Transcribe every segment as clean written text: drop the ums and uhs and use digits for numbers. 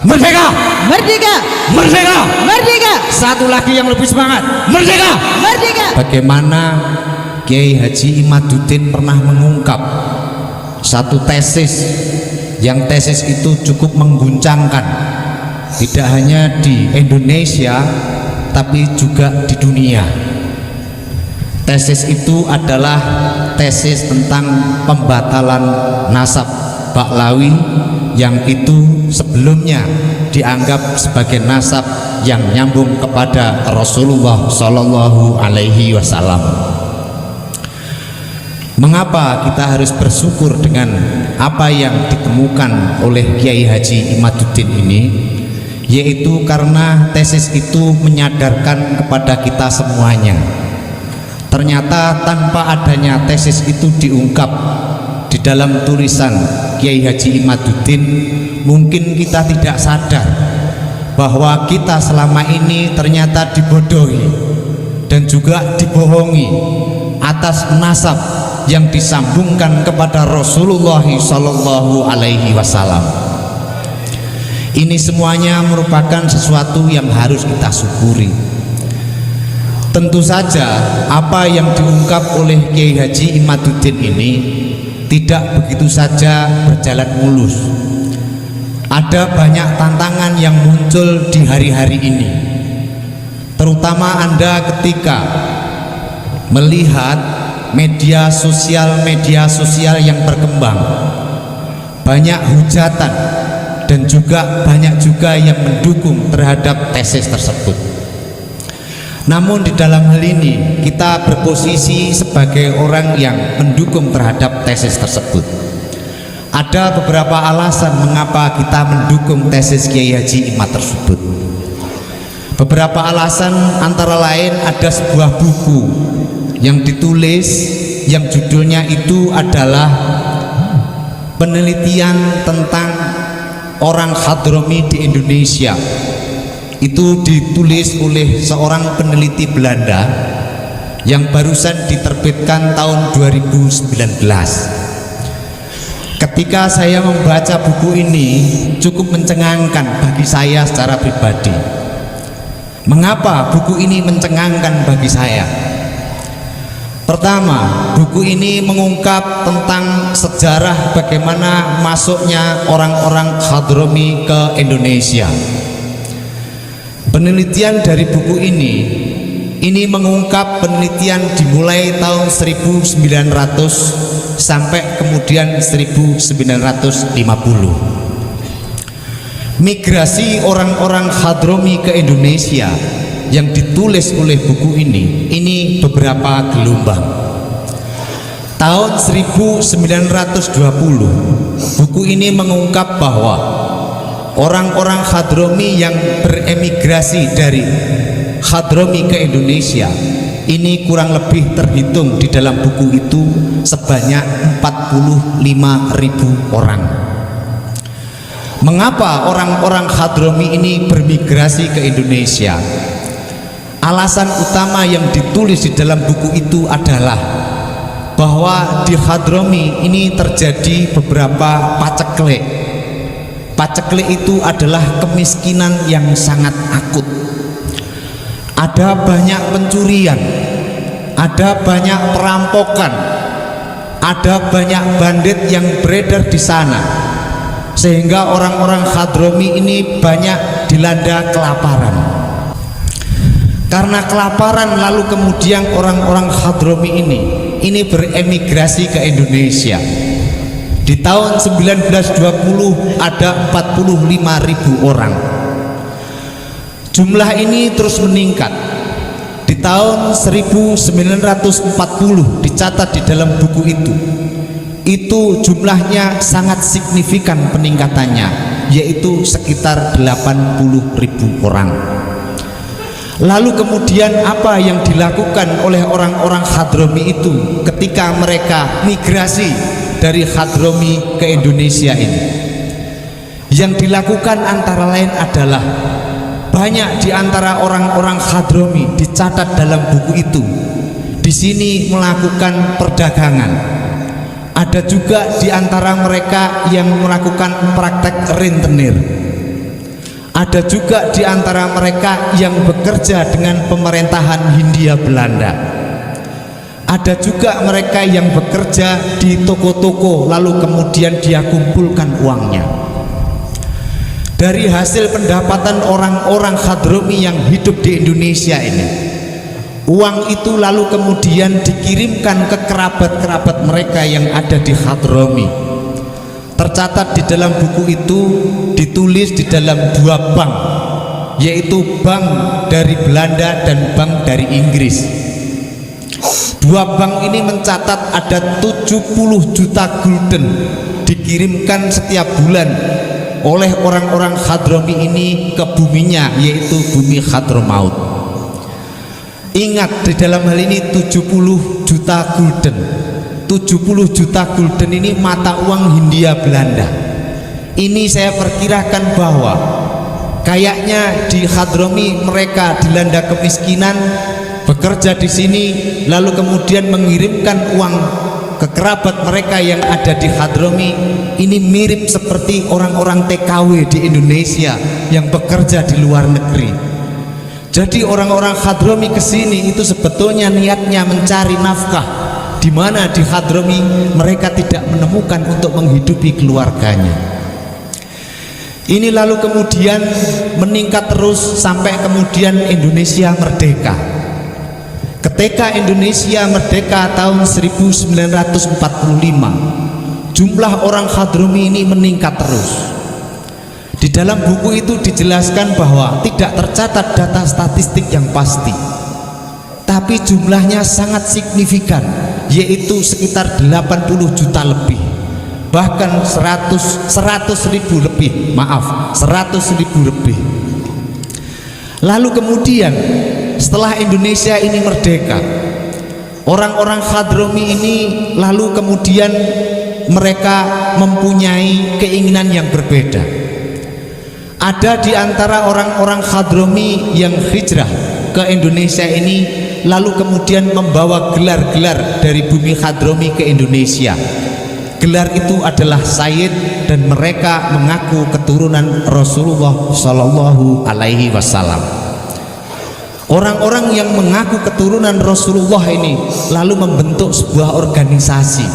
Merdeka! Merdeka! Merdeka! Merdeka! Satu lagi yang lebih semangat. Merdeka! Merdeka! Bagaimana Kiai Haji Imaduddin pernah mengungkap satu tesis, yang tesis itu cukup mengguncangkan tidak hanya di Indonesia tapi juga di dunia. Tesis itu adalah tesis tentang pembatalan nasab Baklawi yang itu sebelumnya dianggap sebagai nasab yang nyambung kepada Rasulullah Shallallahu Alaihi Wasallam. Mengapa kita harus bersyukur dengan apa yang ditemukan oleh Kiai Haji Imaduddin ini? Yaitu karena tesis itu menyadarkan kepada kita semuanya, ternyata tanpa adanya tesis itu diungkap di dalam tulisan Kiai Haji Imaduddin, mungkin kita tidak sadar bahwa kita selama ini ternyata dibodohi dan juga dibohongi atas nasab yang disambungkan kepada Rasulullah Shallallahu Alaihi Wasallam. Ini semuanya merupakan sesuatu yang harus kita syukuri. Tentu saja apa yang diungkap oleh Kiai Haji Imaduddin ini tidak begitu saja berjalan mulus. Ada banyak tantangan yang muncul di hari-hari ini, terutama Anda ketika melihat media sosial yang berkembang. Banyak hujatan dan juga banyak juga yang mendukung terhadap tesis tersebut. Namun di dalam hal ini kita berposisi sebagai orang yang mendukung terhadap tesis tersebut. Ada beberapa alasan mengapa kita mendukung tesis Kiai Haji Imad tersebut. Beberapa alasan antara lain ada sebuah buku yang ditulis yang judulnya itu adalah penelitian tentang orang Hadromi di Indonesia. Itu ditulis oleh seorang peneliti Belanda yang barusan diterbitkan tahun 2019. Ketika saya membaca buku ini cukup mencengangkan bagi saya secara pribadi. Mengapa buku ini mencengangkan bagi saya? Pertama, buku ini mengungkap tentang sejarah bagaimana masuknya orang-orang Hadromi ke Indonesia. Penelitian dari buku ini mengungkap penelitian dimulai tahun 1900 sampai kemudian 1950. Migrasi orang-orang Hadromi ke Indonesia yang ditulis oleh buku ini beberapa gelombang. Tahun 1920 buku ini mengungkap bahwa orang-orang Hadromi yang beremigrasi dari Hadromi ke Indonesia ini kurang lebih terhitung di dalam buku itu sebanyak 45.000 orang. Mengapa orang-orang Hadromi ini bermigrasi ke Indonesia? Alasan utama yang ditulis di dalam buku itu adalah bahwa di Hadromi ini terjadi beberapa paceklik. Paceklik itu adalah kemiskinan yang sangat akut. Ada banyak pencurian, ada banyak perampokan, ada banyak bandit yang beredar di sana, sehingga orang-orang Hadromi ini banyak dilanda kelaparan. Karena kelaparan lalu kemudian orang-orang Hadromi ini beremigrasi ke Indonesia. Di tahun 1920 ada 45.000 orang. Jumlah ini terus meningkat. Di tahun 1940 dicatat di dalam buku itu jumlahnya sangat signifikan peningkatannya, yaitu sekitar 80.000 orang. Lalu kemudian apa yang dilakukan oleh orang-orang Hadromi itu ketika mereka migrasi dari Hadromi ke Indonesia ini? Yang dilakukan antara lain adalah banyak di antara orang-orang Hadromi dicatat dalam buku itu di sini melakukan perdagangan. Ada juga di antara mereka yang melakukan praktek rentenir. Ada juga di antara mereka yang bekerja dengan pemerintahan Hindia Belanda. Ada juga mereka yang bekerja di toko-toko lalu kemudian dia kumpulkan uangnya. Dari hasil pendapatan orang-orang Hadromi yang hidup di Indonesia ini, uang itu lalu kemudian dikirimkan ke kerabat-kerabat mereka yang ada di Hadromi. Tercatat di dalam buku itu, ditulis di dalam dua bank, yaitu bank dari Belanda dan bank dari Inggris. Dua bank ini mencatat ada 70 juta gulden dikirimkan setiap bulan oleh orang-orang Hadromi ini ke buminya, yaitu bumi Hadromaut. Ingat, di dalam hal ini 70 juta gulden. 70 juta gulden ini mata uang Hindia Belanda. Ini saya perkirakan bahwa kayaknya di Hadromi mereka dilanda kemiskinan, bekerja di sini lalu kemudian mengirimkan uang ke kerabat mereka yang ada di Hadromi. Ini mirip seperti orang-orang TKW di Indonesia yang bekerja di luar negeri. Jadi orang-orang Hadromi kesini itu sebetulnya niatnya mencari nafkah, di mana di Hadromi mereka tidak menemukan untuk menghidupi keluarganya. Ini lalu kemudian meningkat terus sampai kemudian Indonesia merdeka. Ketika Indonesia merdeka tahun 1945, jumlah orang Hadromi ini meningkat terus. Di dalam buku itu dijelaskan bahwa tidak tercatat data statistik yang pasti, tapi jumlahnya sangat signifikan, yaitu sekitar 80 juta lebih, bahkan 100 ribu lebih, 100 ribu lebih. Lalu kemudian setelah Indonesia ini merdeka, orang-orang Hadromi ini lalu kemudian mereka mempunyai keinginan yang berbeda. Ada di antara orang-orang Hadromi yang hijrah ke Indonesia ini lalu kemudian membawa gelar-gelar dari bumi Hadromi ke Indonesia. Gelar itu adalah Sayyid dan mereka mengaku keturunan Rasulullah Shallallahu Alaihi Wasallam. Orang-orang yang mengaku keturunan Rasulullah ini lalu membentuk sebuah organisasi.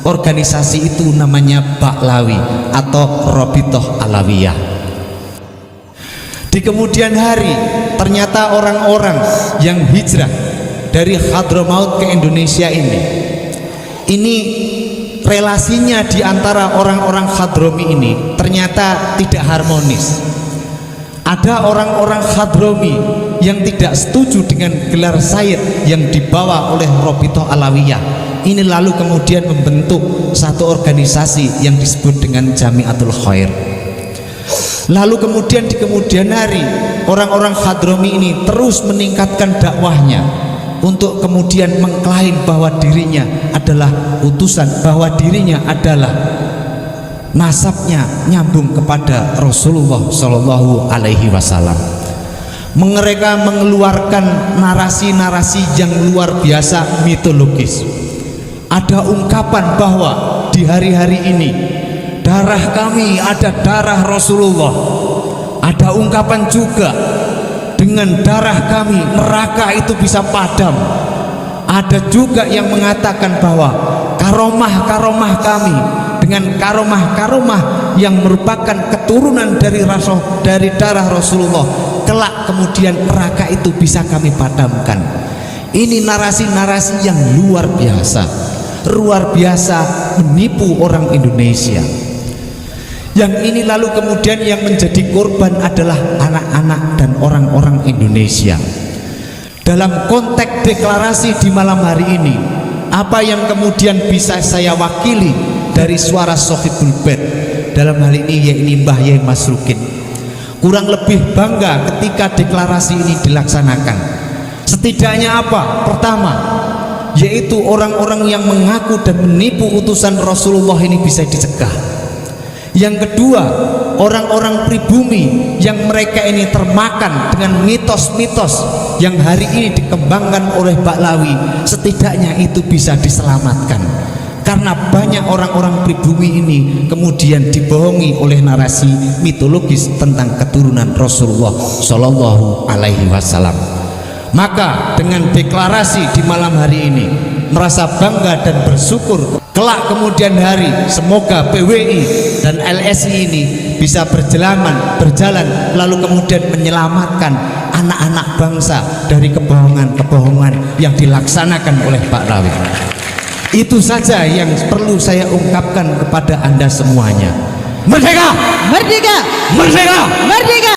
Organisasi itu namanya Baklawi atau Robitoh Alawiyah. Di kemudian hari ternyata orang-orang yang hijrah dari Hadromaut ke Indonesia ini relasinya di antara orang-orang Hadromi ini ternyata tidak harmonis. Ada orang-orang Hadromi yang tidak setuju dengan gelar Sayyid yang dibawa oleh Robitoh Alawiyah. Ini lalu kemudian membentuk satu organisasi yang disebut dengan Jamiatul Khair. Lalu kemudian di kemudian hari orang-orang Hadromi ini terus meningkatkan dakwahnya untuk kemudian mengklaim bahwa dirinya adalah utusan, bahwa dirinya adalah nasabnya nyambung kepada Rasulullah Shallallahu Alaihi Wasallam. Mereka mengeluarkan narasi-narasi yang luar biasa mitologis. Ada ungkapan bahwa di hari-hari ini darah kami ada darah Rasulullah. Ada ungkapan juga dengan darah kami neraka itu bisa padam. Ada juga yang mengatakan bahwa karomah-karomah kami dengan karomah-karomah yang merupakan keturunan dari darah Rasulullah, kelak kemudian neraka itu bisa kami padamkan. Ini narasi-narasi yang luar biasa menipu orang Indonesia. Yang ini lalu kemudian yang menjadi korban adalah anak-anak dan orang-orang Indonesia. Dalam konteks deklarasi di malam hari ini, apa yang kemudian bisa saya wakili dari suara Sohibul Bait dalam hal ini yaitu Mbah Yai Masrukin, kurang lebih bangga ketika deklarasi ini dilaksanakan. Setidaknya apa? Pertama, yaitu orang-orang yang mengaku dan menipu utusan Rasulullah ini bisa dicegah. Yang kedua, orang-orang pribumi yang mereka ini termakan dengan mitos-mitos yang hari ini dikembangkan oleh Baklawi, setidaknya itu bisa diselamatkan. karena banyak orang-orang pribumi ini kemudian dibohongi oleh narasi mitologis tentang keturunan Rasulullah Shallallahu Alaihi Wasallam. Maka dengan deklarasi di malam hari ini merasa bangga dan bersyukur, kelak kemudian hari semoga PWI dan LSI ini bisa berjalan lalu kemudian menyelamatkan anak-anak bangsa dari kebohongan-kebohongan yang dilaksanakan oleh Pak Rawi. Itu saja yang perlu saya ungkapkan kepada Anda semuanya. Merdeka! Merdeka! Merdeka! Merdeka!